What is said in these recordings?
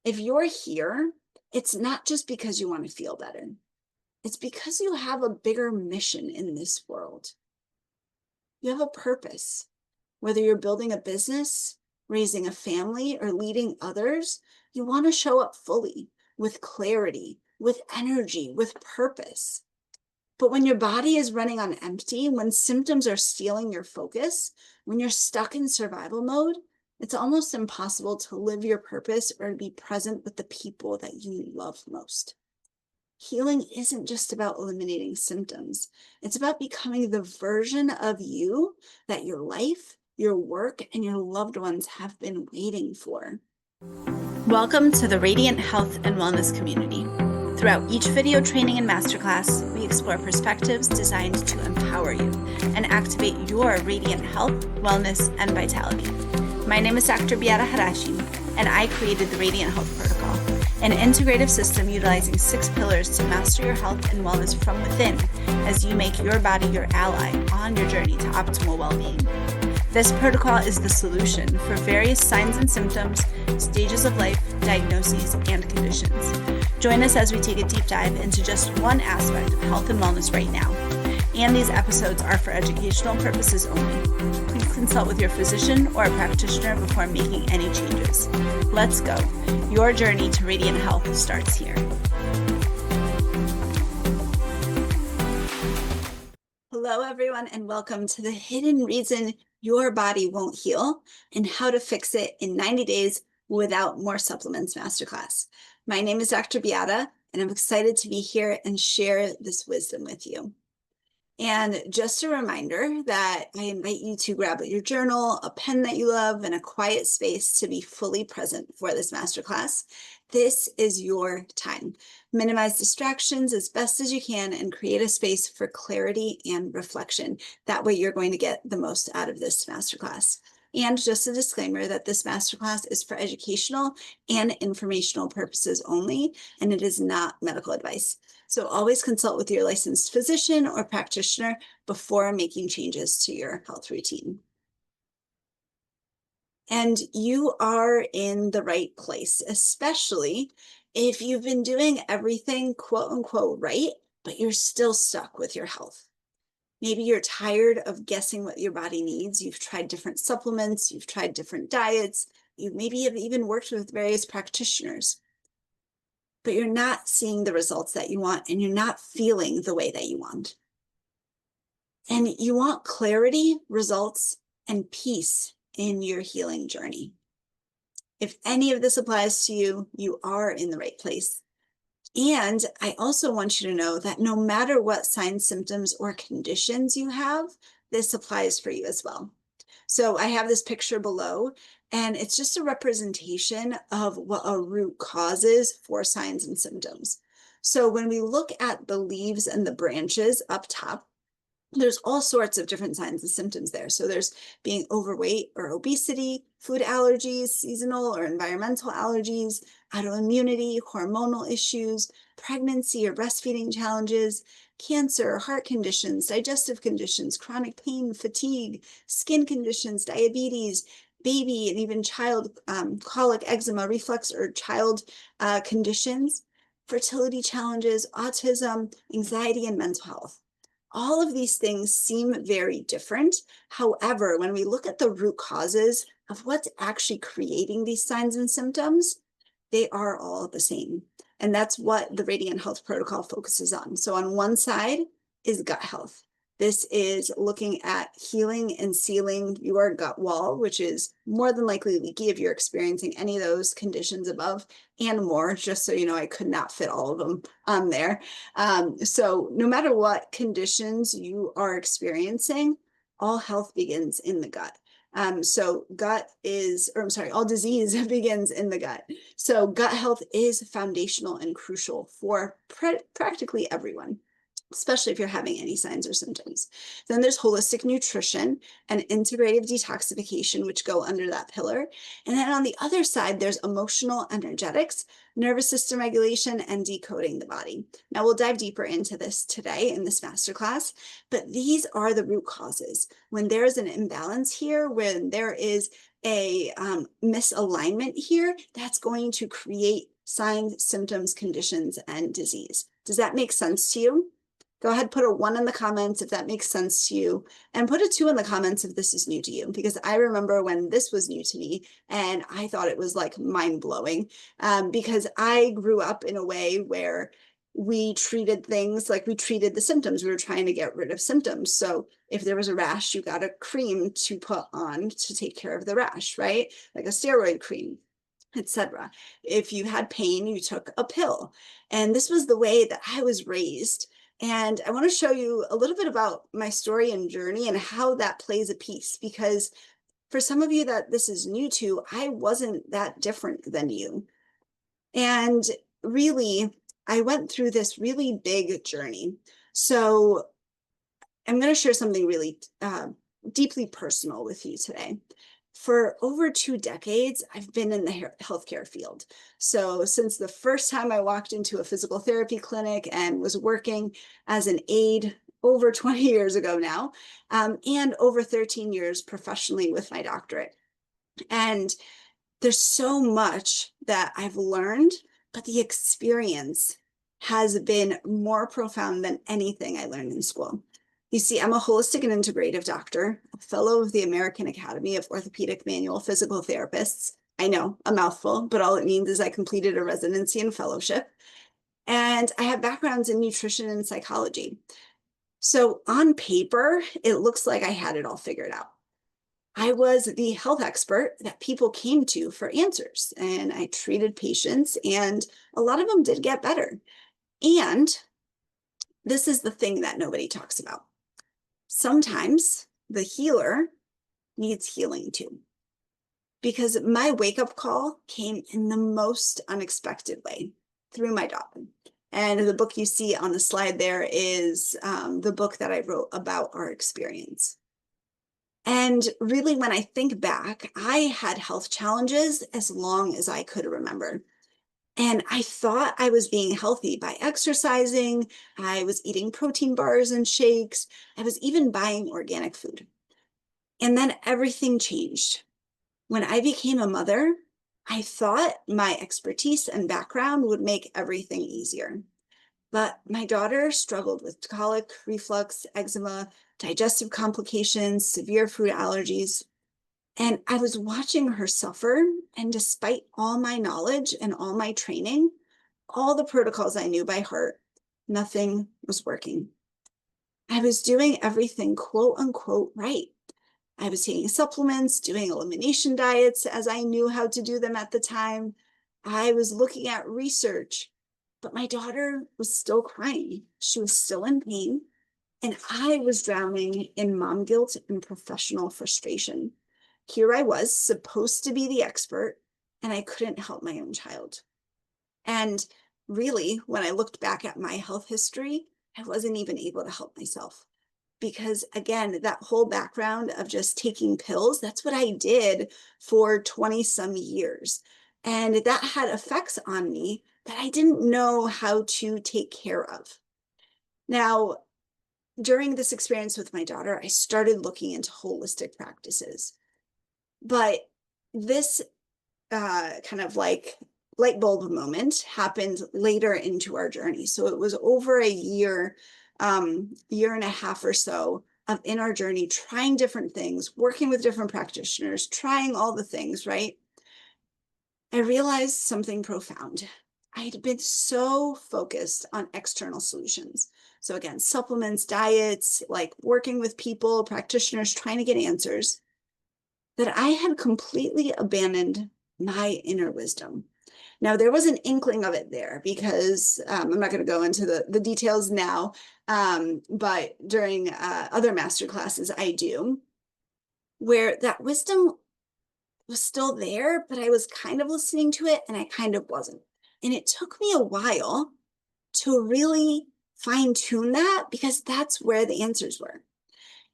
If you're here, it's not just because you want to feel better. It's because you have a bigger mission in this world. You have a purpose. Whether you're building a business, raising a family, or leading others, you want to show up fully, with clarity, with energy, with purpose. But when your body is running on empty, when symptoms are stealing your focus, when you're stuck in survival mode, it's almost impossible to live your purpose or to be present with the people that you love most. Healing isn't just about eliminating symptoms. It's about becoming the version of you that your life, your work, and your loved ones have been waiting for. Welcome to the Radiant Health and Wellness community. Throughout each video training and masterclass, we explore perspectives designed to empower you and activate your radiant health, wellness, and vitality. My name is Dr. Beata Harasim, and I created the Radiant Health Protocol, an integrative system utilizing 6 pillars to master your health and wellness from within as you make your body your ally on your journey to optimal well-being. This protocol is the solution for various signs and symptoms, stages of life, diagnoses, and conditions. Join us as we take a deep dive into just one aspect of health and wellness right now. And these episodes are for educational purposes only. Please consult with your physician or a practitioner before making any changes. Let's go. Your journey to radiant health starts here. Hello, everyone, and welcome to the hidden reason your body won't heal and how to fix it in 90 days without more supplements masterclass. My name is Dr. Beata, and I'm excited to be here and share this wisdom with you. And just a reminder that I invite you to grab your journal, a pen that you love, and a quiet space to be fully present for this masterclass. This is your time. Minimize distractions as best as you can and create a space for clarity and reflection. That way you're going to get the most out of this masterclass. And just a disclaimer that this masterclass is for educational and informational purposes only, and it is not medical advice. So always consult with your licensed physician or practitioner before making changes to your health routine. And you are in the right place, especially if you've been doing everything quote unquote right, but you're still stuck with your health. Maybe you're tired of guessing what your body needs. You've tried different supplements, you've tried different diets, you maybe have even worked with various practitioners, but you're not seeing the results that you want and you're not feeling the way that you want. And you want clarity, results, and peace in your healing journey. If any of this applies to you, you are in the right place. And I also want you to know that no matter what signs, symptoms, or conditions you have, this applies for you as well. So I have this picture below, and it's just a representation of what a root cause is for signs and symptoms. So when we look at the leaves and the branches up top, there's all sorts of different signs and symptoms there. So there's being overweight or obesity, food allergies, seasonal or environmental allergies, autoimmunity, hormonal issues, pregnancy or breastfeeding challenges, cancer, heart conditions, digestive conditions, chronic pain, fatigue, skin conditions, diabetes, baby and even child colic, eczema, reflux, or child conditions, fertility challenges, autism, anxiety, and mental health. All of these things seem very different. However, when we look at the root causes of what's actually creating these signs and symptoms, they are all the same. And that's what the Radiant Health Protocol focuses on. So on one side is gut health. This is looking at healing and sealing your gut wall, which is more than likely leaky if you're experiencing any of those conditions above and more. Just so you know, I could not fit all of them on there. So no matter what conditions you are experiencing, all health begins in the gut. All disease begins in the gut. So gut health is foundational and crucial for practically everyone, especially if you're having any signs or symptoms. Then there's holistic nutrition and integrative detoxification, which go under that pillar. And then on the other side, there's emotional energetics, nervous system regulation, and decoding the body. Now we'll dive deeper into this today in this masterclass, but these are the root causes. When there is an imbalance here, when there is a misalignment here that's going to create signs, symptoms, conditions, and disease. Does that make sense to you? Go ahead, put a 1 in the comments if that makes sense to you, and put a 2 in the comments if this is new to you, because I remember when this was new to me and I thought it was like mind-blowing, because I grew up in a way where we treated things like we treated the symptoms. We were trying to get rid of symptoms. So if there was a rash, you got a cream to put on to take care of the rash, right? Like a steroid cream, etc. If you had pain, you took a pill. And this was the way that I was raised. And I want to show you a little bit about my story and journey and how that plays a piece, because for some of you that this is new to, I wasn't that different than you. And really, I went through this really big journey. So I'm going to share something really deeply personal with you today. For over 2 decades, I've been in the healthcare field. So since the first time I walked into a physical therapy clinic and was working as an aide over 20 years ago now, and over 13 years professionally with my doctorate. And there's so much that I've learned, but the experience has been more profound than anything I learned in school. You see, I'm a holistic and integrative doctor, a fellow of the American Academy of Orthopedic Manual Physical Therapists. I know, a mouthful, but all it means is I completed a residency and fellowship. And I have backgrounds in nutrition and psychology. So on paper, it looks like I had it all figured out. I was the health expert that people came to for answers, and I treated patients, and a lot of them did get better. And this is the thing that nobody talks about. Sometimes the healer needs healing too, because my wake-up call came in the most unexpected way through my daughter. And the book you see on the slide there is the book that I wrote about our experience. And really, when I think back, I had health challenges as long as I could remember. And I thought I was being healthy by exercising. I was eating protein bars and shakes. I was even buying organic food. And then everything changed. When I became a mother, I thought my expertise and background would make everything easier. But my daughter struggled with colic, reflux, eczema, digestive complications, severe food allergies. And I was watching her suffer. And despite all my knowledge and all my training, all the protocols I knew by heart, nothing was working. I was doing everything quote unquote right. I was taking supplements, doing elimination diets as I knew how to do them at the time. I was looking at research, but my daughter was still crying. She was still in pain. And I was drowning in mom guilt and professional frustration. Here I was, supposed to be the expert, and I couldn't help my own child. And really, when I looked back at my health history, I wasn't even able to help myself. Because again, that whole background of just taking pills, that's what I did for 20 some years. And that had effects on me that I didn't know how to take care of. Now, during this experience with my daughter, I started looking into holistic practices. But this kind of like light bulb moment happened later into our journey. So it was over a year, year and a half or so of in our journey, trying different things, working with different practitioners, trying all the things, right? I realized something profound. I had been so focused on external solutions. So again, supplements, diets, like working with people, practitioners, trying to get answers, that I had completely abandoned my inner wisdom. Now, there was an inkling of it there because I'm not going to go into the details now, but during other master classes I do, where that wisdom was still there, but I was kind of listening to it and I kind of wasn't. And it took me a while to really fine tune that because that's where the answers were.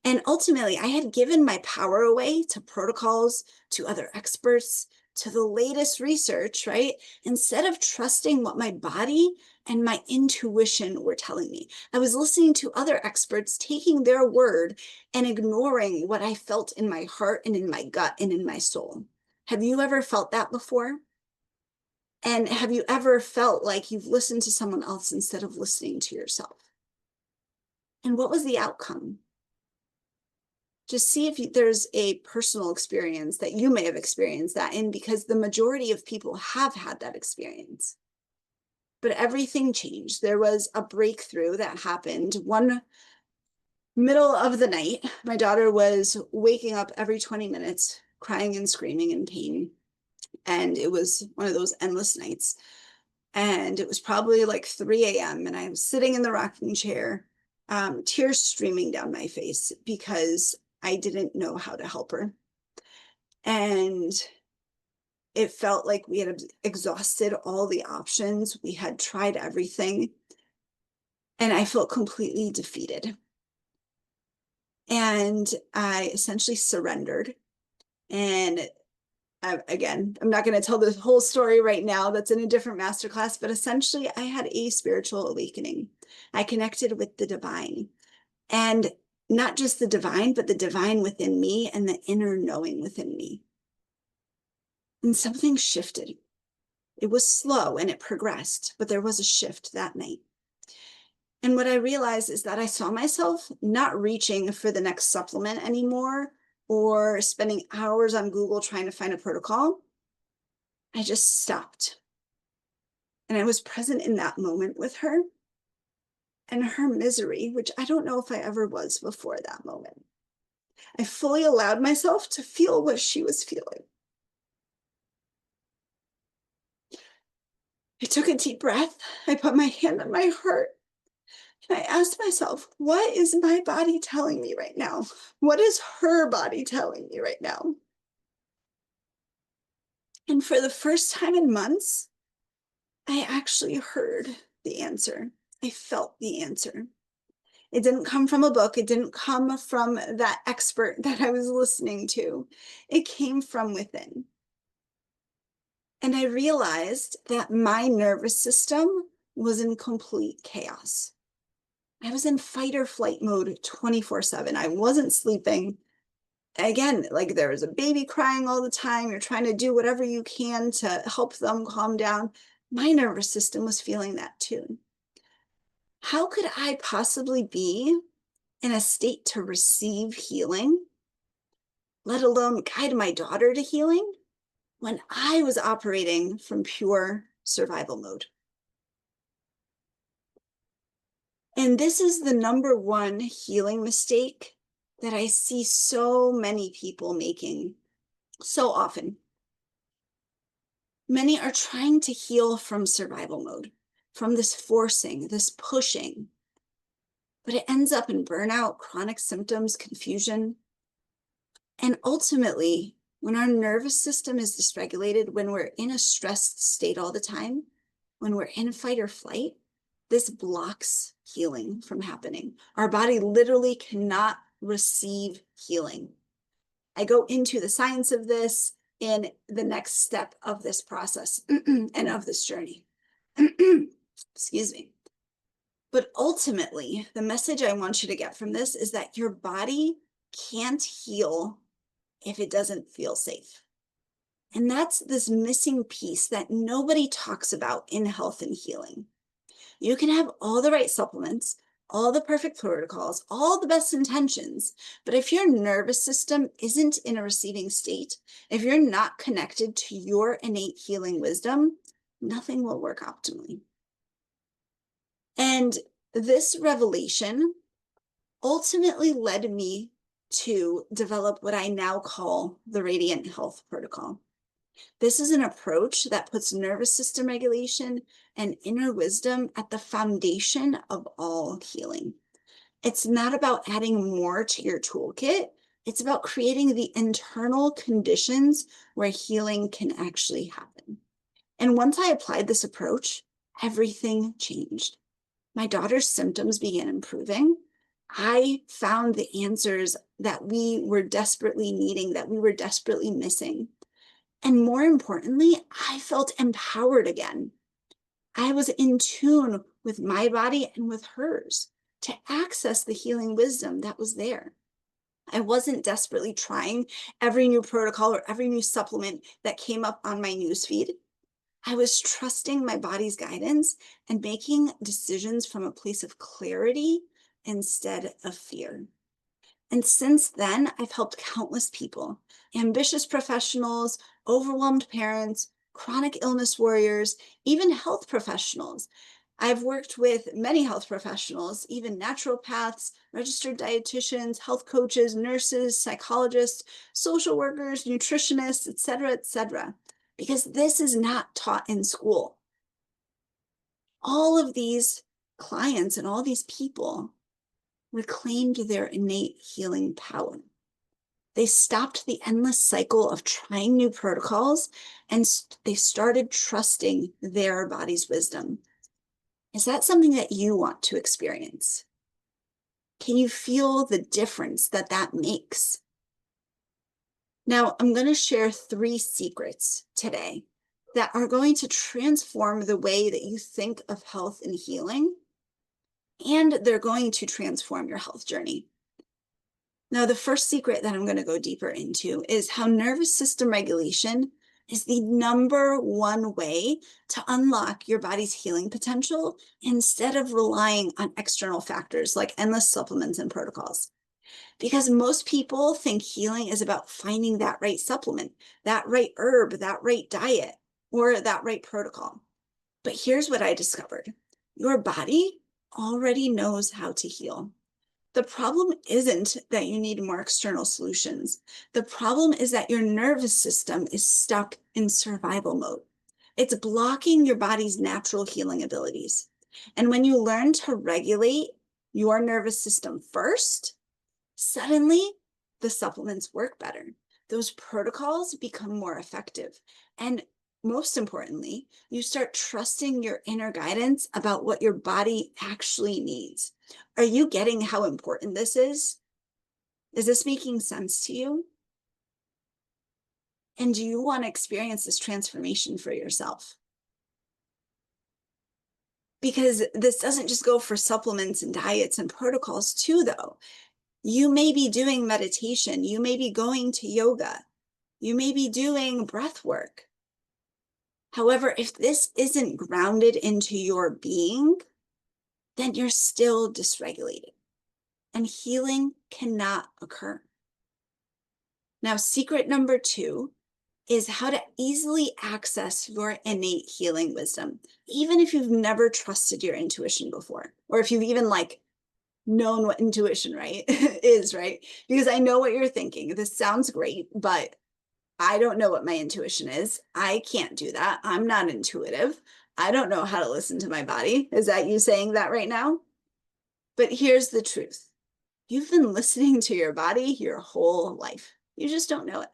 And ultimately, I had given my power away to protocols, to other experts, to the latest research, right? Instead of trusting what my body and my intuition were telling me, I was listening to other experts, taking their word and ignoring what I felt in my heart and in my gut and in my soul. Have you ever felt that before? And have you ever felt like you've listened to someone else instead of listening to yourself? And what was the outcome? Just see if there's a personal experience that you may have experienced that in, because the majority of people have had that experience. But everything changed. There was a breakthrough that happened one middle of the night. My daughter was waking up every 20 minutes, crying and screaming in pain. And it was one of those endless nights. And it was probably like 3 a.m. And I was sitting in the rocking chair, tears streaming down my face because I didn't know how to help her. And it felt like we had exhausted all the options. We had tried everything. And I felt completely defeated. And I essentially surrendered. And again, I'm not going to tell the whole story right now. That's in a different masterclass. But essentially, I had a spiritual awakening. I connected with the divine. And not just the divine, but the divine within me and the inner knowing within me. And something shifted. It was slow and it progressed, but there was a shift that night. And what I realized is that I saw myself not reaching for the next supplement anymore or spending hours on Google trying to find a protocol. I just stopped. And I was present in that moment with her and her misery, which I don't know if I ever was before that moment. I fully allowed myself to feel what she was feeling. I took a deep breath. I put my hand on my heart. And I asked myself, what is my body telling me right now? What is her body telling me right now? And for the first time in months, I actually heard the answer. I felt the answer. It didn't come from a book. It didn't come from that expert that I was listening to. It came from within. And I realized that my nervous system was in complete chaos. I was in fight or flight mode 24/7. I wasn't sleeping. Again, like there was a baby crying all the time. You're trying to do whatever you can to help them calm down. My nervous system was feeling that too. How could I possibly be in a state to receive healing, let alone guide my daughter to healing, when I was operating from pure survival mode? And this is the number one healing mistake that I see so many people making so often. Many are trying to heal from survival mode, from this forcing, this pushing, but it ends up in burnout, chronic symptoms, confusion. And ultimately, when our nervous system is dysregulated, when we're in a stressed state all the time, when we're in fight or flight, this blocks healing from happening. Our body literally cannot receive healing. I go into the science of this in the next step of this process and of this journey. Excuse me. But ultimately, the message I want you to get from this is that your body can't heal if it doesn't feel safe. And that's this missing piece that nobody talks about in health and healing. You can have all the right supplements, all the perfect protocols, all the best intentions, but if your nervous system isn't in a receiving state, if you're not connected to your innate healing wisdom, nothing will work optimally. And this revelation ultimately led me to develop what I now call the Radiant Health Protocol. This is an approach that puts nervous system regulation and inner wisdom at the foundation of all healing. It's not about adding more to your toolkit. It's about creating the internal conditions where healing can actually happen. And once I applied this approach, everything changed. My daughter's symptoms began improving. I found the answers that we were desperately needing, that we were desperately missing. And more importantly, I felt empowered again. I was in tune with my body and with hers to access the healing wisdom that was there. I wasn't desperately trying every new protocol or every new supplement that came up on my newsfeed. I was trusting my body's guidance and making decisions from a place of clarity instead of fear. And since then, I've helped countless people, ambitious professionals, overwhelmed parents, chronic illness warriors, even health professionals. I've worked with many health professionals, even naturopaths, registered dietitians, health coaches, nurses, psychologists, social workers, nutritionists, et cetera, because this is not taught in school. All of these clients and all these people reclaimed their innate healing power. They stopped the endless cycle of trying new protocols and they started trusting their body's wisdom. Is that something that you want to experience? Can you feel the difference that that makes? Now, I'm going to share 3 secrets today that are going to transform the way that you think of health and healing, and they're going to transform your health journey. Now, the first secret that I'm going to go deeper into is how nervous system regulation is the #1 way to unlock your body's healing potential instead of relying on external factors like endless supplements and protocols. Because most people think healing is about finding that right supplement, that right herb, that right diet, or that right protocol. But here's what I discovered. Your body already knows how to heal. The problem isn't that you need more external solutions. The problem is that your nervous system is stuck in survival mode. It's blocking your body's natural healing abilities. And when you learn to regulate your nervous system first, suddenly the supplements work better. Those protocols become more effective. And most importantly, you start trusting your inner guidance about what your body actually needs. Are you getting how important this is? Is this making sense to you? And do you want to experience this transformation for yourself? Because this doesn't just go for supplements and diets and protocols too, though. You may be doing meditation. You may be going to yoga. You may be doing breath work. However, if this isn't grounded into your being, then you're still dysregulated and healing cannot occur. Now, secret number 2 is how to easily access your innate healing wisdom, even if you've never trusted your intuition before, or if you've even known what intuition, right, is, right? Because I know what you're thinking. This sounds great, but I don't know what my intuition is. I can't do that. I'm not intuitive. I don't know how to listen to my body. Is that you saying that right now? But here's the truth. You've been listening to your body your whole life. You just don't know it.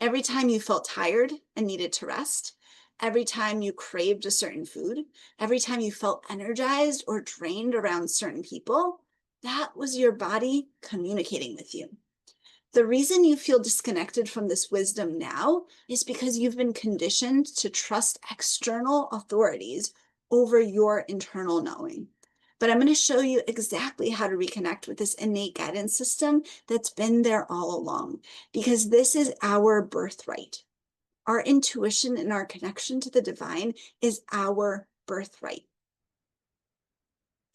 Every time you felt tired and needed to rest, every time you craved a certain food, every time you felt energized or drained around certain people, that was your body communicating with you. The reason you feel disconnected from this wisdom now is because you've been conditioned to trust external authorities over your internal knowing. But I'm going to show you exactly how to reconnect with this innate guidance system that's been there all along, because this is our birthright. Our intuition and our connection to the divine is our birthright.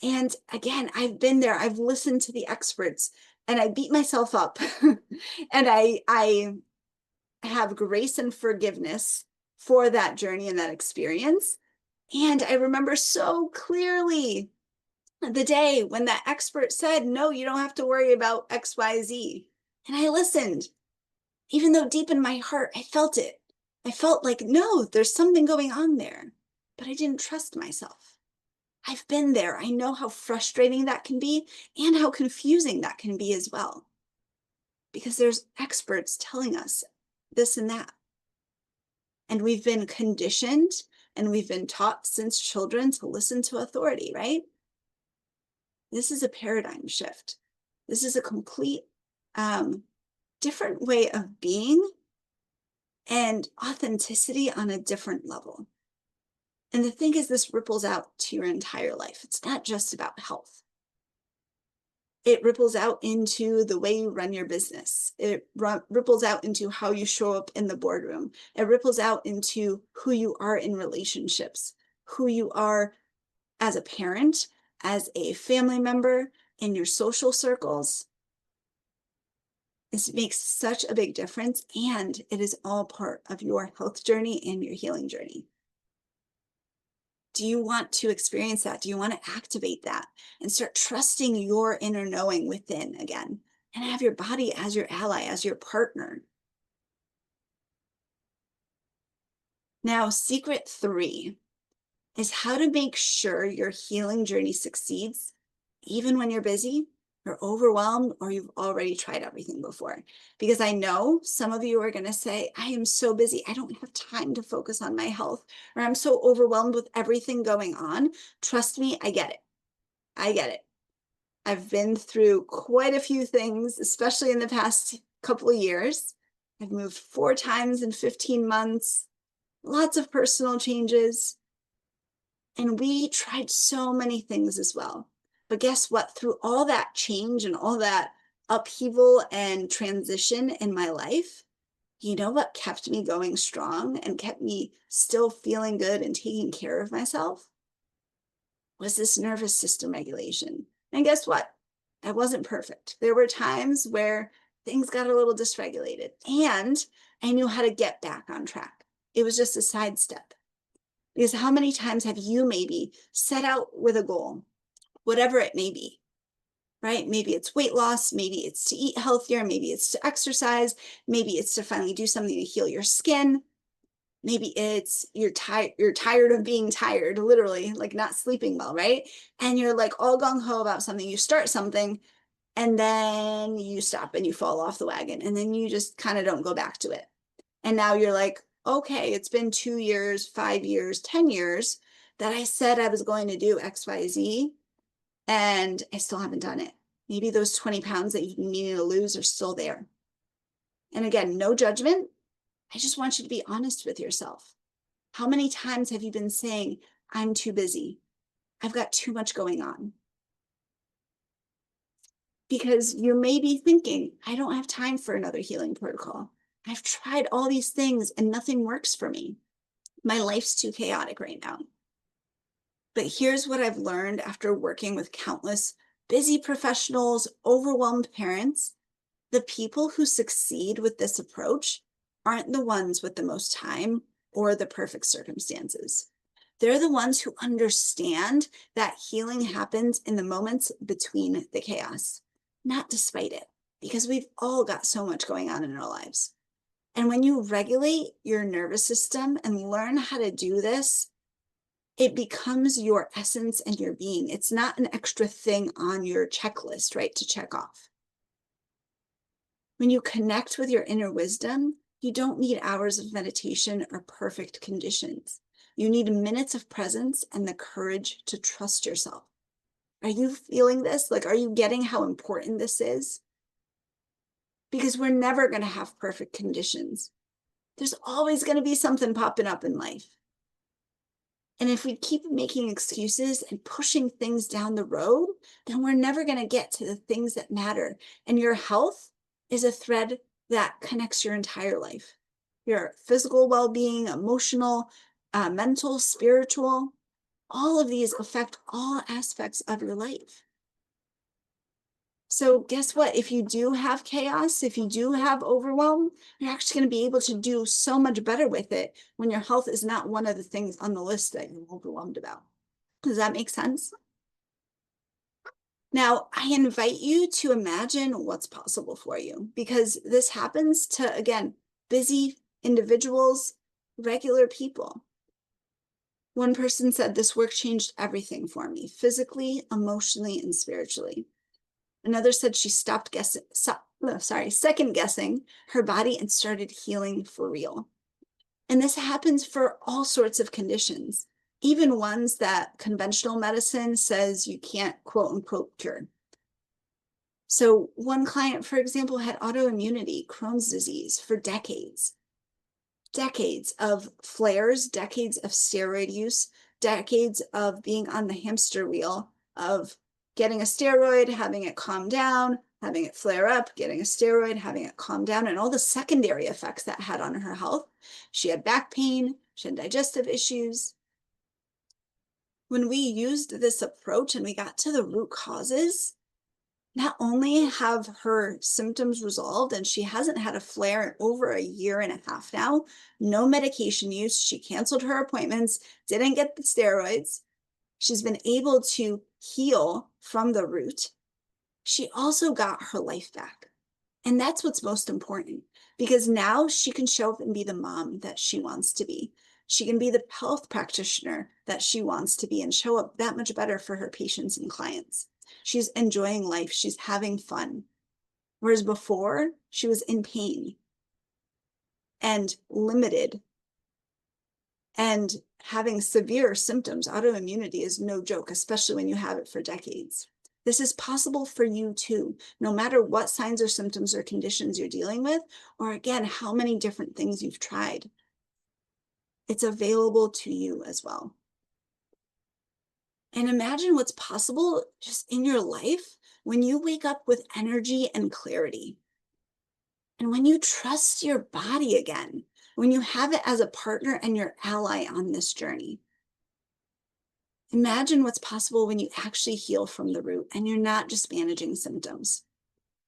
And again, I've been there. I've listened to the experts and I beat myself up. And I have grace and forgiveness for that journey and that experience. And I remember so clearly the day when that expert said, no, you don't have to worry about XYZ. And I listened, even though deep in my heart, I felt it. I felt like, no, there's something going on there, but I didn't trust myself. I've been there. I know how frustrating that can be and how confusing that can be as well, because there's experts telling us this and that. And we've been conditioned and we've been taught since children to listen to authority, right? This is a paradigm shift. This is a complete different way of being and authenticity on a different level. And the thing is, this ripples out to your entire life. It's not just about health. It ripples out into the way you run your business. It ripples out into how you show up in the boardroom. It ripples out into who you are in relationships, who you are as a parent, as a family member, in your social circles. This makes such a big difference, and it is all part of your health journey and your healing journey. Do you want to experience that? Do you want to activate that and start trusting your inner knowing within again and have your body as your ally, as your partner? Now, secret 3 is how to make sure your healing journey succeeds even when you're busy or overwhelmed or you've already tried everything before. Because I know some of you are going to say, I am so busy, I don't have time to focus on my health, or I'm so overwhelmed with everything going on. Trust me, I get it. I get it. I've been through quite a few things, especially in the past couple of years. I've moved 4 times in 15 months, lots of personal changes. And we tried so many things as well. But guess what? Through all that change and all that upheaval and transition in my life, you know what kept me going strong and kept me still feeling good and taking care of myself? Was this nervous system regulation. And guess what? I wasn't perfect. There were times where things got a little dysregulated and I knew how to get back on track. It was just a sidestep. Because how many times have you maybe set out with a goal, whatever it may be, right? Maybe it's weight loss, maybe it's to eat healthier, maybe it's to exercise, maybe it's to finally do something to heal your skin. Maybe it's you're tired of being tired, literally, like not sleeping well, right? And you're like all gung-ho about something. You start something and then you stop and you fall off the wagon and then you just kind of don't go back to it. And now you're like, okay, it's been 2 years, 5 years, 10 years that I said I was going to do XYZ, and I still haven't done it. Maybe those 20 pounds that you've been needing to lose are still there. And again, no judgment. I just want you to be honest with yourself. How many times have you been saying, I'm too busy? I've got too much going on. Because you may be thinking, I don't have time for another healing protocol. I've tried all these things and nothing works for me. My life's too chaotic right now. But here's what I've learned after working with countless busy professionals, overwhelmed parents. The people who succeed with this approach aren't the ones with the most time or the perfect circumstances. They're the ones who understand that healing happens in the moments between the chaos, not despite it, because we've all got so much going on in our lives. And when you regulate your nervous system and learn how to do this, it becomes your essence and your being. It's not an extra thing on your checklist, right, to check off. When you connect with your inner wisdom, you don't need hours of meditation or perfect conditions. You need minutes of presence and the courage to trust yourself. Are you feeling this? Like, are you getting how important this is? Because we're never going to have perfect conditions. There's always going to be something popping up in life. And if we keep making excuses and pushing things down the road, then we're never going to get to the things that matter. And your health is a thread that connects your entire life. Your physical well-being, emotional, mental, spiritual, all of these affect all aspects of your life. So guess what? If you do have chaos, if you do have overwhelm, you're actually going to be able to do so much better with it when your health is not one of the things on the list that you're overwhelmed about. Does that make sense? Now, I invite you to imagine what's possible for you, because this happens to, again, busy individuals, regular people. One person said, this work changed everything for me, physically, emotionally, and spiritually. Another said she stopped second guessing her body and started healing for real. And this happens for all sorts of conditions, even ones that conventional medicine says you can't quote unquote cure. So one client, for example, had autoimmunity, Crohn's disease for decades. Decades of flares, decades of steroid use, decades of being on the hamster wheel of getting a steroid, having it calm down, having it flare up, getting a steroid, having it calm down, and all the secondary effects that had on her health. She had back pain, she had digestive issues. When we used this approach and we got to the root causes, not only have her symptoms resolved, and she hasn't had a flare in over a year and a half now, no medication use, she canceled her appointments, didn't get the steroids, she's been able to heal from the root. She also got her life back. And that's what's most important, because now she can show up and be the mom that she wants to be. She can be the health practitioner that she wants to be and show up that much better for her patients and clients. She's enjoying life. She's having fun. Whereas before, she was in pain and limited and having severe symptoms. Autoimmunity is no joke, especially when you have it for decades. This is possible for you too, no matter what signs or symptoms or conditions you're dealing with, or again, how many different things you've tried. It's available to you as well. And imagine what's possible just in your life when you wake up with energy and clarity. And when you trust your body again, when you have it as a partner and your ally on this journey. Imagine what's possible when you actually heal from the root and you're not just managing symptoms.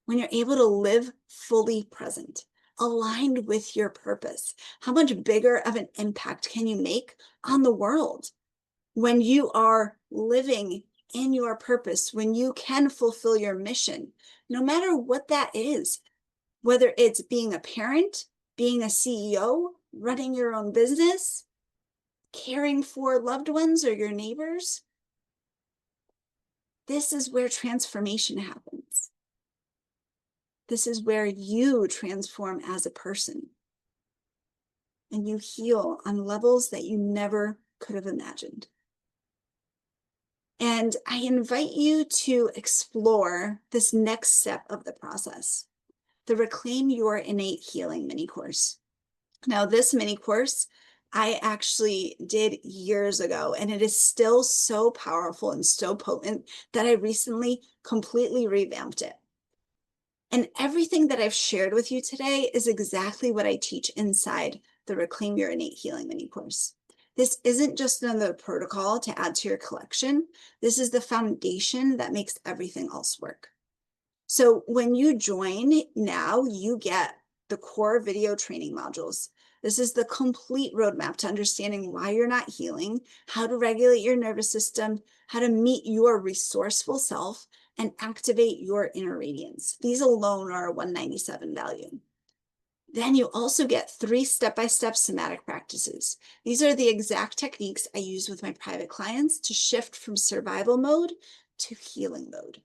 When you're able to live fully present, aligned with your purpose. How much bigger of an impact can you make on the world when you are living in your purpose, when you can fulfill your mission, no matter what that is, whether it's being a parent, being a CEO, running your own business, caring for loved ones or your neighbors. This is where transformation happens. This is where you transform as a person and you heal on levels that you never could have imagined. And I invite you to explore this next step of the process, the Reclaim Your Innate Healing mini course. Now, this mini course I actually did years ago, and it is still so powerful and so potent that I recently completely revamped it. And everything that I've shared with you today is exactly what I teach inside the Reclaim Your Innate Healing mini course. This isn't just another protocol to add to your collection. This is the foundation that makes everything else work. So when you join now, you get the core video training modules. This is the complete roadmap to understanding why you're not healing, how to regulate your nervous system, how to meet your resourceful self, and activate your inner radiance. These alone are a $197 value. Then you also get 3 step-by-step somatic practices. These are the exact techniques I use with my private clients to shift from survival mode to healing mode.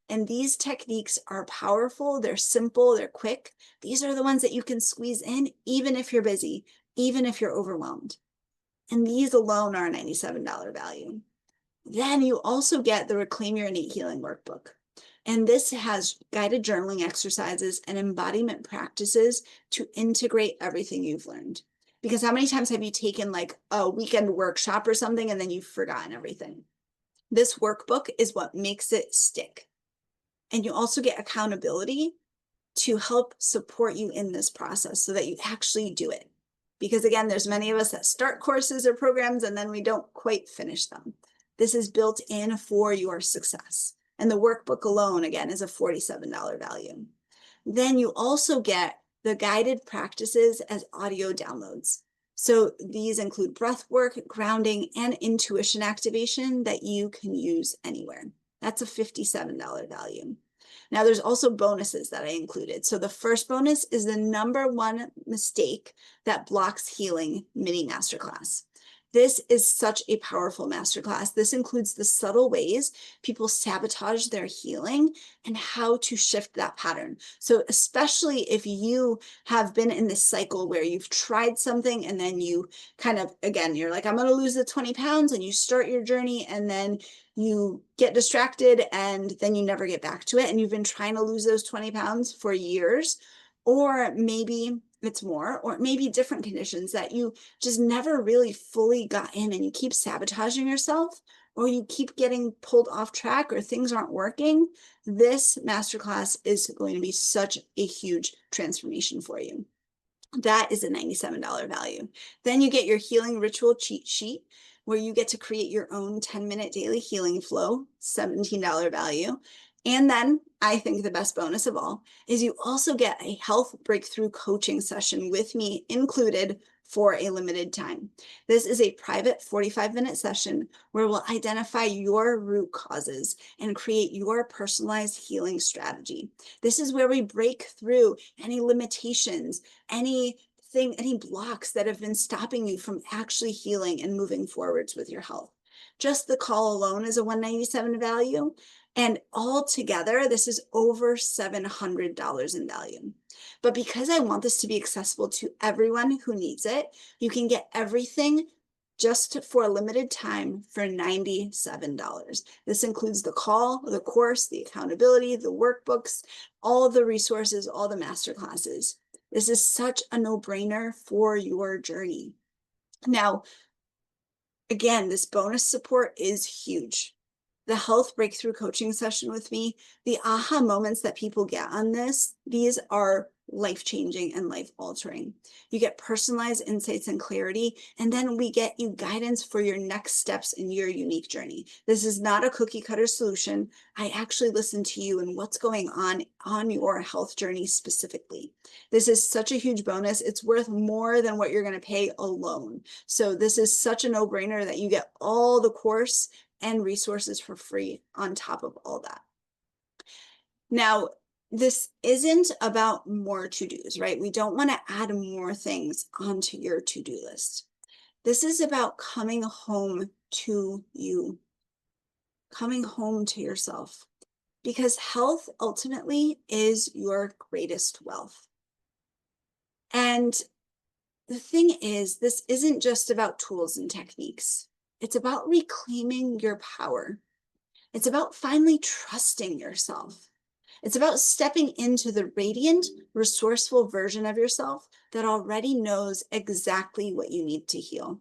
And these techniques are powerful, they're simple, they're quick. These are the ones that you can squeeze in even if you're busy, even if you're overwhelmed. And these alone are a $97 value. Then you also get the Reclaim Your Innate Healing workbook. And this has guided journaling exercises and embodiment practices to integrate everything you've learned. Because how many times have you taken like a weekend workshop or something and then you've forgotten everything? This workbook is what makes it stick. And you also get accountability to help support you in this process so that you actually do it. Because again, there's many of us that start courses or programs and then we don't quite finish them. This is built in for your success. And the workbook alone, again, is a $47 value. Then you also get the guided practices as audio downloads. So these include breath work, grounding, and intuition activation that you can use anywhere. That's a $57 value. Now there's also bonuses that I included. So the first bonus is the #1 mistake that blocks healing mini masterclass. This is such a powerful masterclass. This includes the subtle ways people sabotage their healing and how to shift that pattern. So especially if you have been in this cycle where you've tried something and then you kind of, again, you're like, I'm going to lose the 20 pounds, and you start your journey and then you get distracted and then you never get back to it. And you've been trying to lose those 20 pounds for years. Or maybe it's more, or it may be different conditions that you just never really fully got in and you keep sabotaging yourself, or you keep getting pulled off track, or things aren't working. This masterclass is going to be such a huge transformation for you. That is a $97 value. Then you get your healing ritual cheat sheet, where you get to create your own 10-minute daily healing flow, $17 value. And then I think the best bonus of all is you also get a health breakthrough coaching session with me included for a limited time. This is a private 45-minute session where we'll identify your root causes and create your personalized healing strategy. This is where we break through any limitations, any blocks that have been stopping you from actually healing and moving forwards with your health. Just the call alone is a $197 value. And all together, this is over $700 in value. But because I want this to be accessible to everyone who needs it, you can get everything just for a limited time for $97. This includes the call, the course, the accountability, the workbooks, all the resources, all the masterclasses. This is such a no-brainer for your journey. Now, again, this bonus support is huge. The health breakthrough coaching session with me, the aha moments that people get on this, these are life-changing and life-altering. You get personalized insights and clarity, and then we get you guidance for your next steps in your unique journey. This is not a cookie cutter solution. I actually listen to you and what's going on your health journey specifically. This is such a huge bonus. It's worth more than what you're going to pay alone. So this is such a no-brainer that you get all the course and resources for free on top of all that. Now, this isn't about more to-dos, right? We don't want to add more things onto your to-do list. This is about coming home to you, coming home to yourself, because health ultimately is your greatest wealth. And the thing is, this isn't just about tools and techniques. It's about reclaiming your power. It's about finally trusting yourself. It's about stepping into the radiant, resourceful version of yourself that already knows exactly what you need to heal.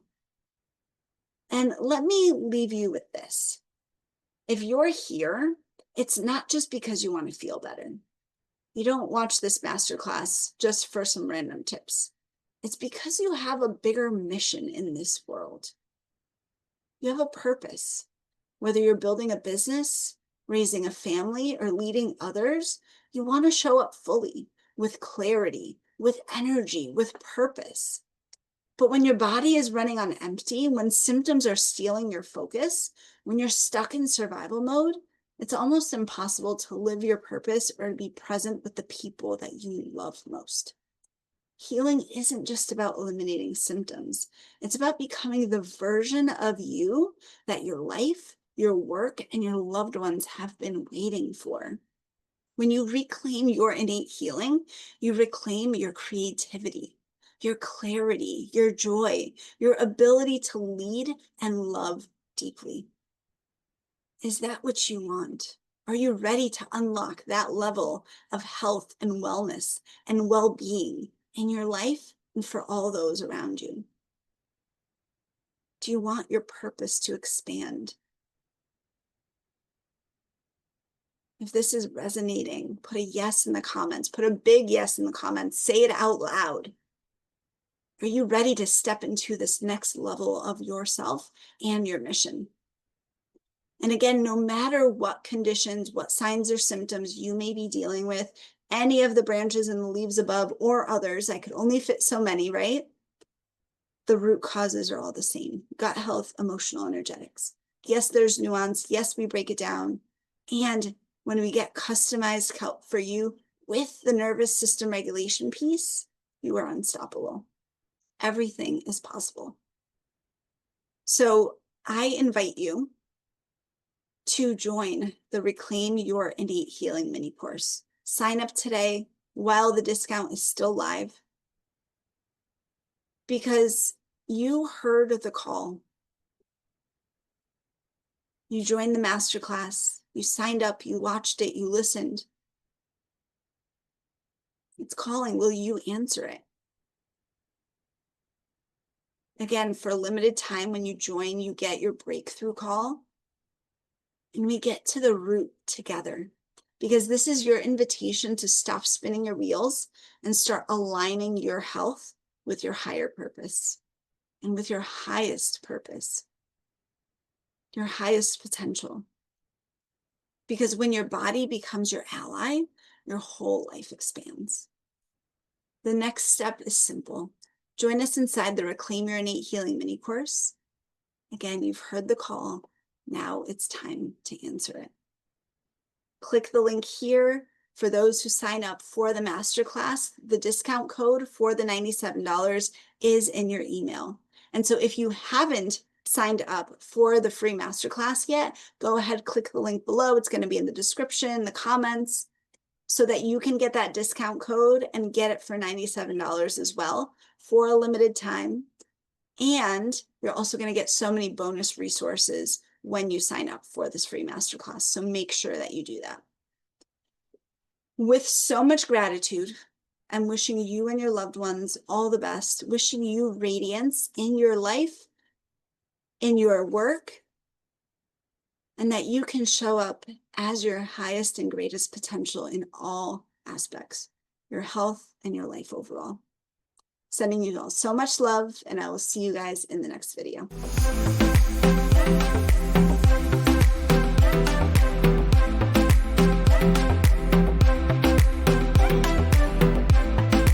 And let me leave you with this. If you're here, it's not just because you want to feel better. You don't watch this masterclass just for some random tips. It's because you have a bigger mission in this world. You have a purpose. Whether you're building a business, raising a family, or leading others, you want to show up fully, with clarity, with energy, with purpose. But when your body is running on empty, when symptoms are stealing your focus, when you're stuck in survival mode, it's almost impossible to live your purpose or to be present with the people that you love most. Healing isn't just about eliminating symptoms. It's about becoming the version of you that your life, your work, and your loved ones have been waiting for. When you reclaim your innate healing, you reclaim your creativity, your clarity, your joy, your ability to lead and love deeply. Is that what you want? Are you ready to unlock that level of health and wellness and well-being in your life and for all those around you? Do you want your purpose to expand? If this is resonating, put a yes in the comments. Put a big yes in the comments. Say it out loud. Are you ready to step into this next level of yourself and your mission? And again, no matter what conditions, what signs or symptoms you may be dealing with, any of the branches and the leaves above or others, I could only fit so many, right? The root causes are all the same: gut health, emotional, energetics. Yes, there's nuance. Yes, we break it down. And when we get customized help for you with the nervous system regulation piece, you are unstoppable. Everything is possible. So I invite you to join the Reclaim Your Innate Healing mini course. Sign up today while the discount is still live, because you heard the call. You joined the masterclass, you signed up, you watched it, you listened. It's calling. Will you answer it? Again, for a limited time when you join, you get your breakthrough call. And we get to the root together, because this is your invitation to stop spinning your wheels and start aligning your health with your higher purpose and with your highest purpose, your highest potential. Because when your body becomes your ally, your whole life expands. The next step is simple. Join us inside the Reclaim Your Innate Healing mini course. Again, you've heard the call. Now it's time to answer it. Click the link here. For those who sign up for the masterclass, the discount code for the $97 is in your email. And so if you haven't signed up for the free masterclass yet, go ahead, click the link below. It's going to be in the description, the comments, so that you can get that discount code and get it for $97 as well for a limited time. And you're also going to get so many bonus resources when you sign up for this free masterclass. So make sure that you do that. With so much gratitude, I'm wishing you and your loved ones all the best, wishing you radiance in your life, in your work, and that you can show up as your highest and greatest potential in all aspects, your health and your life overall. Sending you all so much love, and I will see you guys in the next video.